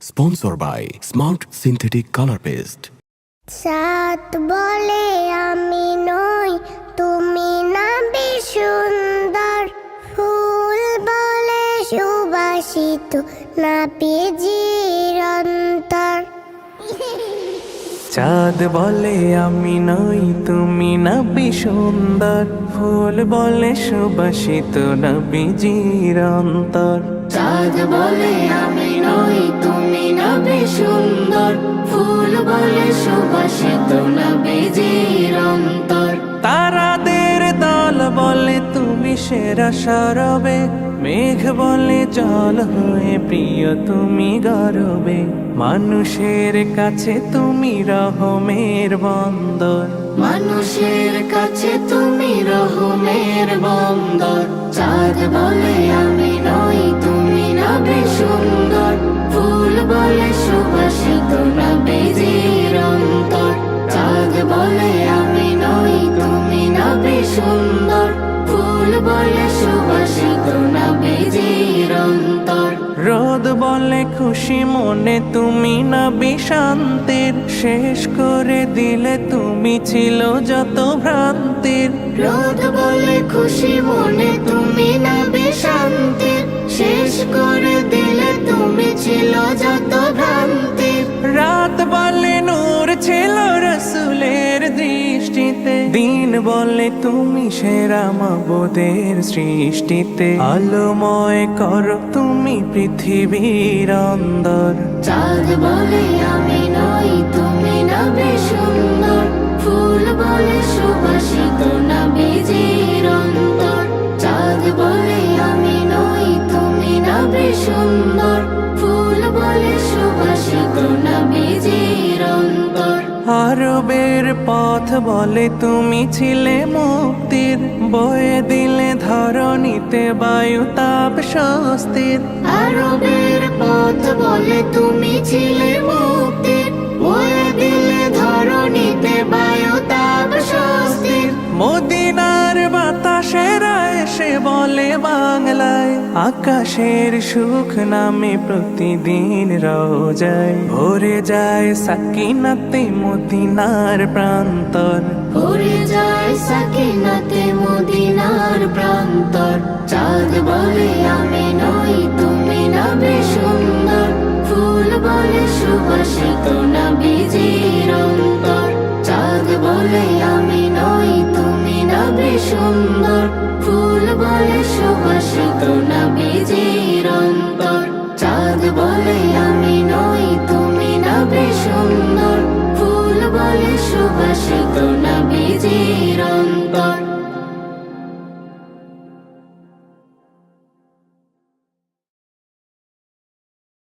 Sponsor by smart synthetic colour paste. চাঁদ বলে আমি নই, তুমি না বেশ সুন্দর। ফুল বলে সুবাসিত, না পেজির অন্তর। চাঁদ বলে আমি নই, তুমি নবী সুন্দর। ফুল বলে সুবাসিত, নবীজির অন্তর। চাঁদ বলে আমি নই, তুমি নবী সুন্দর। ফুল বলে সুবাসিত, নবীজির অন্তর। তারাদের দল বলে তুমি সেরা সরবে। মেঘ বলে জল হয়ে প্রিয় তুমি গরবে। মানুষের কাছে তুমি রহমের বন্দর। মানুষের কাছে তুমি রহমের বন্দর। চাঁদ বলে আমি নই, তুমি নবী সুন্দর। ফুল বলে সুবাসিত, নবীজির অন্তর। চাঁদ বলে আমি নই, তুমি নবী সুন্দর। ফুল বলে সুবাসিত, নবীজির অন্তর। রোদ বলে খুশি মনে তুমি নবী শান্তির। শেষ করে দিলে তুমি ছিল যত ভ্রান্তির। রোদ বলে খুশি মনে তুমি নবী শান্তির। শেষ করে দিলে তুমি ছিল যত ভ্রান্তির। রাত বলে নূর ছিল রসুলের দৃষ্টিতে। দিন বলে তুমি সেরা মাবুদের সৃষ্টিতে। আলোময় করো তুমি পৃথিবীর অন্দর। চাঁদ বলে আমি নই, তুমি নবী সুন্দর। ফুল বলে সুবাসিত, নবীজির অন্তর। চাঁদ বলে আমি নই, তুমি নবী সুন্দর। ফুল বলে সুবাসিত, নবীজির অন্তর। আরবের পথ বলে তুমি ছিলে মুক্তির। বয়ে দিলে ধরণীতে বায়ু তাপ স্বস্তির। আরবের পথ বলে তুমি ছিলে মুক্তির। বয়ে দিলে ধরণীতে বায়ু তাপ স্বস্তির। মদিনার বাতাসেরা এসে বলে বাংলায়। আকাশের সুখ নামে প্রতিদিন রোজায়। ভরে যায় সাকিনাতে মদিনার প্রান্তর। ভরে যায় সাকিনাতে মদিনার প্রান্তর। চাঁদ বলে আমি নই, তুমি নবী সুন্দর। ফুল বলে সুবাসিত, নবীজির অন্তর। চাঁদ বলে আমি নই, তুমি নবী সুন্দর। ফুল বলে সুবাসিত, নবীজির অন্তর। চাঁদ বলে আমি নই, তুমি নবী সুন্দর। ফুল বলে সুবাসিত, নবীজির